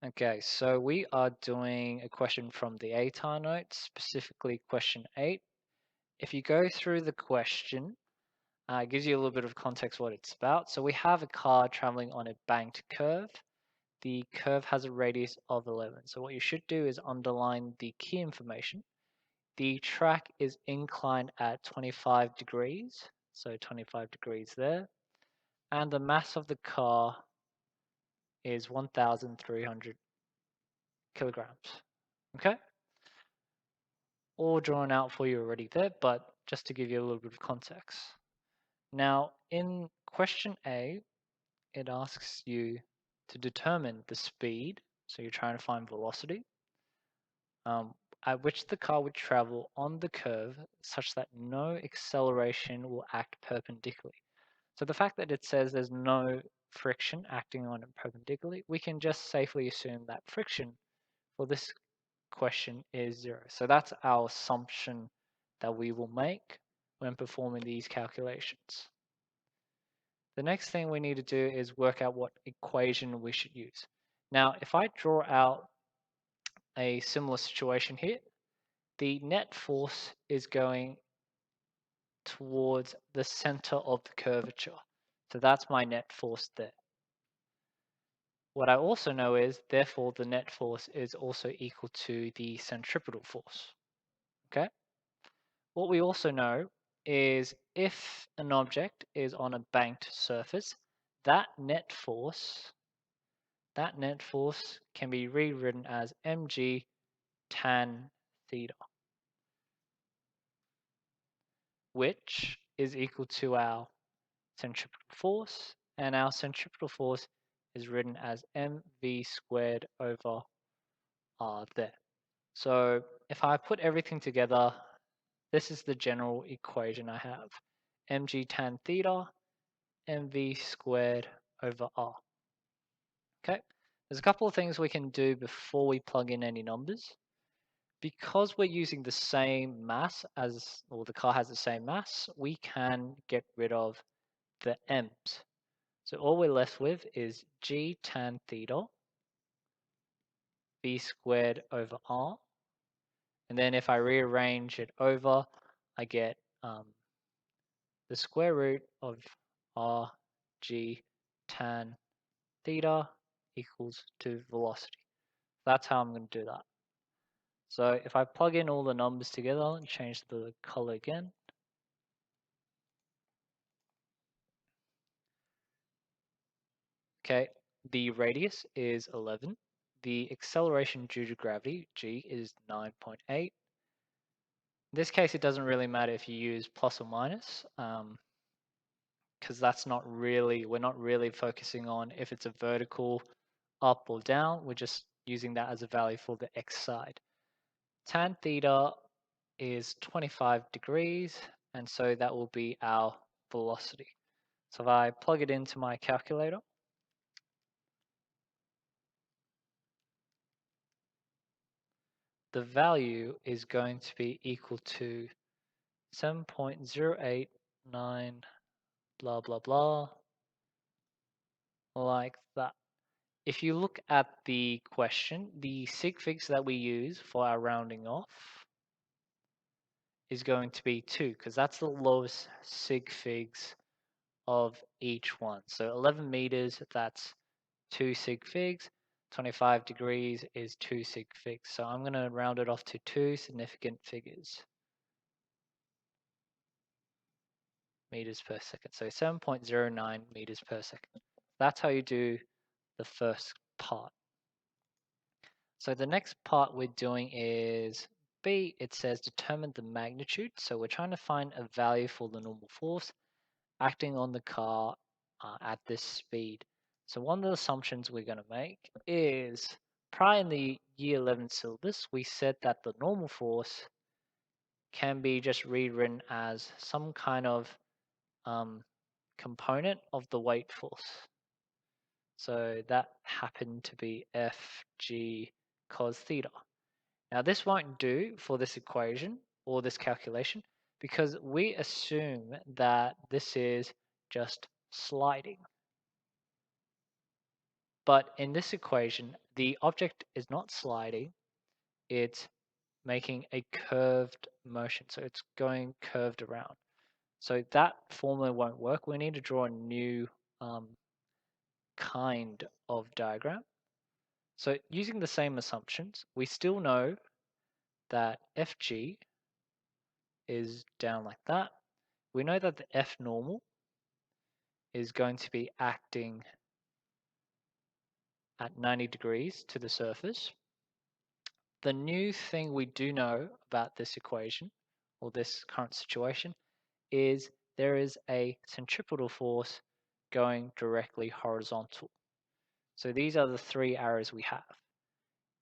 Okay, so we are doing a question from the ATAR notes, specifically question 8. If you go through the question, it gives you a little bit of context what it's about. So we have a car traveling on a banked curve. The curve has a radius of 11. So what you should do is underline the key information. The track is inclined at 25 degrees, so 25 degrees there. And the mass of the car is 1,300 kilograms. Okay? All drawn out for you already there, but just to give you a little bit of context. Now, in question A, it asks you to determine the speed, so you're trying to find velocity, at which the car would travel on the curve such that no acceleration will act perpendicularly. So the fact that it says there's no friction acting on it perpendicularly, we can just safely assume that friction for this question is 0. So that's our assumption that we will make when performing these calculations. The next thing we need to do is work out what equation we should use. Now, if I draw out a similar situation here, the net force is going towards the center of the curvature. So that's my net force there. What I also know is, therefore, the net force is also equal to the centripetal force. Okay? What we also know is if an object is on a banked surface, that net force can be rewritten as mg tan theta, which is equal to our centripetal force, and our centripetal force is written as mv squared over r there. So if I put everything together, this is the general equation I have. Mg tan theta, mv squared over r. Okay, there's a couple of things we can do before we plug in any numbers. Because we're using the same mass as, or the car has the same mass, we can get rid of the m's. So all we're left with is g tan theta v squared over r. And then if I rearrange it over, I get the square root of r g tan theta equals to velocity. That's how I'm going to do that. So if I plug in all the numbers together and change the color again, okay, the radius is 11. The acceleration due to gravity, g, is 9.8. In this case, it doesn't really matter if you use plus or minus, because we're not really focusing on if it's a vertical up or down. We're just using that as a value for the x side. Tan theta is 25 degrees, and so that will be our velocity. So if I plug it into my calculator, the value is going to be equal to 7.089 blah blah blah, like that. If you look at the question, the sig figs that we use for our rounding off is going to be 2, because that's the lowest sig figs of each one. So 11 meters, that's 2 sig figs. 25 degrees is 2 sig figs. So I'm going to round it off to 2 significant figures. Meters per second. So 7.09 meters per second. That's how you do the first part. So the next part we're doing is B. It says determine the magnitude. So we're trying to find a value for the normal force acting on the car at this speed. So one of the assumptions we're going to make is prior in the year 11 syllabus, we said that the normal force can be just rewritten as some kind of component of the weight force. So that happened to be Fg cos theta. Now this won't do for this equation or this calculation because we assume that this is just sliding. But in this equation, the object is not sliding, it's making a curved motion. So it's going curved around. So that formula won't work. We need to draw a new kind of diagram. So using the same assumptions, we still know that FG is down like that. We know that the F normal is going to be acting at 90 degrees to the surface. The new thing we do know about this equation, or this current situation, is there is a centripetal force going directly horizontal. So these are the three arrows we have.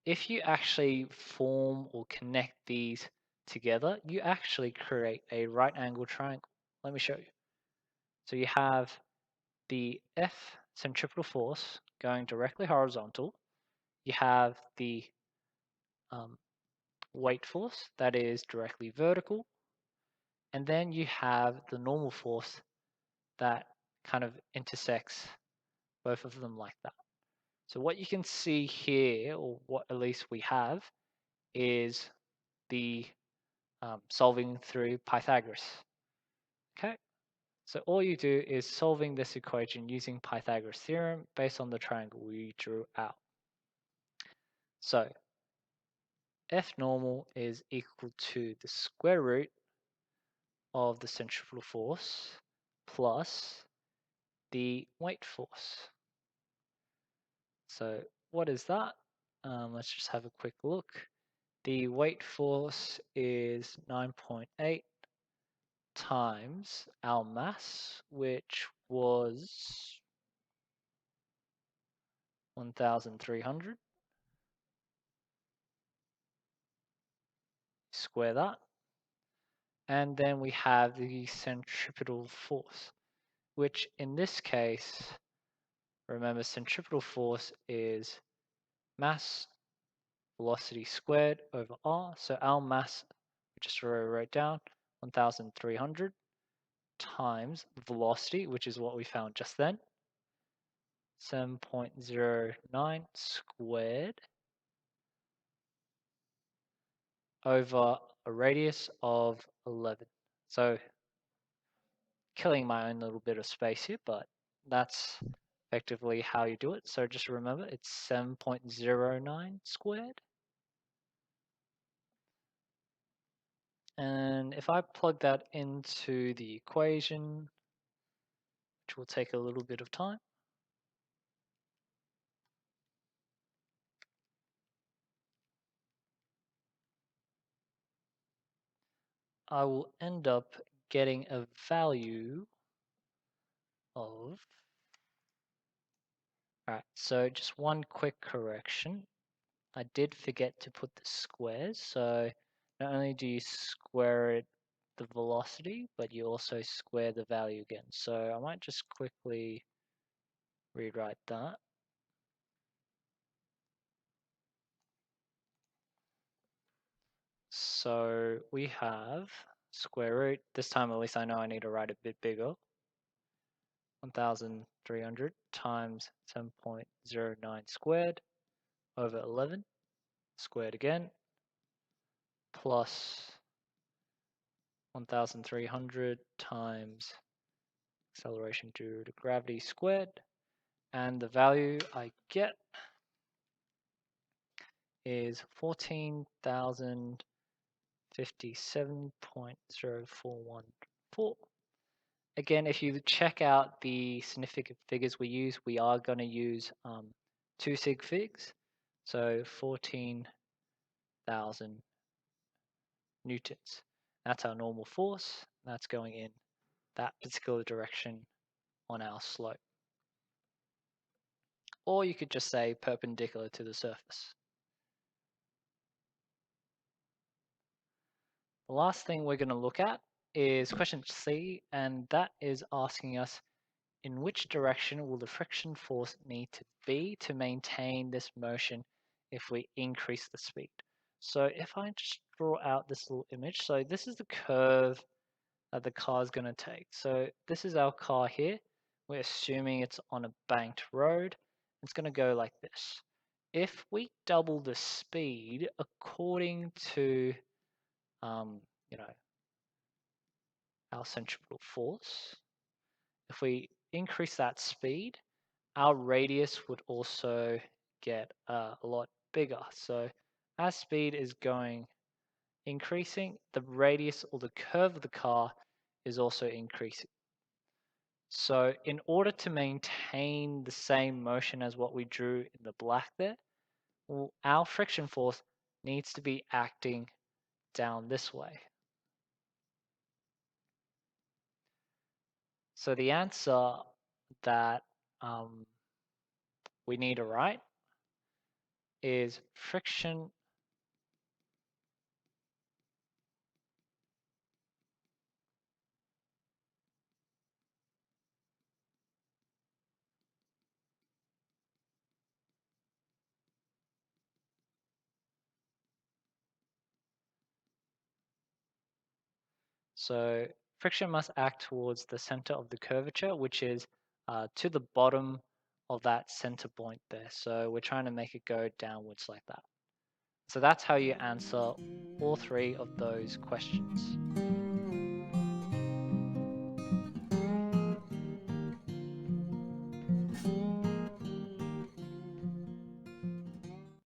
If you actually form or connect these together, you actually create a right angle triangle. Let me show you. So you have the F centripetal force going directly horizontal. You have the weight force that is directly vertical. And then you have the normal force that kind of intersects both of them like that. So what you can see here, or what at least we have, is the solving through Pythagoras. Okay, so all you do is solving this equation using Pythagoras theorem based on the triangle we drew out. So F normal is equal to the square root of the centrifugal force plus the weight force. So what is that? Let's just have a quick look. The weight force is 9.8 times our mass, which was 1,300. Square that. And then we have the centripetal force, which in this case, remember, centripetal force is mass velocity squared over r. So our mass, just wrote down, 1,300 times velocity, which is what we found just then, 7.09 squared over a radius of 11. So killing my own little bit of space here, but that's effectively how you do it. So just remember, it's 7.09 squared. And if I plug that into the equation, which will take a little bit of time, I will end up getting a value of, alright, so just one quick correction. I did forget to put the squares, so not only do you square it the velocity, but you also square the value again. So I might just quickly rewrite that. So we have square root, this time at least I know I need to write a bit bigger, 1,300 times 7.09 squared over 11 squared again, plus 1,300 times acceleration due to gravity squared, and the value I get is 14,057.0414. Again, if you check out the significant figures we use, we are going to use 2 sig figs, so 14,000 newtons. That's our normal force. That's going in that particular direction on our slope. Or you could just say perpendicular to the surface. The last thing we're going to look at is question C, and that is asking us in which direction will the friction force need to be to maintain this motion if we increase the speed. So if I just draw out this little image, so this is the curve that the car is going to take. So this is our car here. We're assuming it's on a banked road, It's going to go like this. If we double the speed according to, you know, our centripetal force, if we increase that speed, our radius would also get a lot bigger. So as speed is increasing, the radius or the curve of the car is also increasing. So in order to maintain the same motion as what we drew in the black there, our friction force needs to be acting down this way. So the answer that we need to write is friction So friction must act towards the center of the curvature, which is to the bottom of that center point there. So we're trying to make it go downwards like that. So that's how you answer all three of those questions.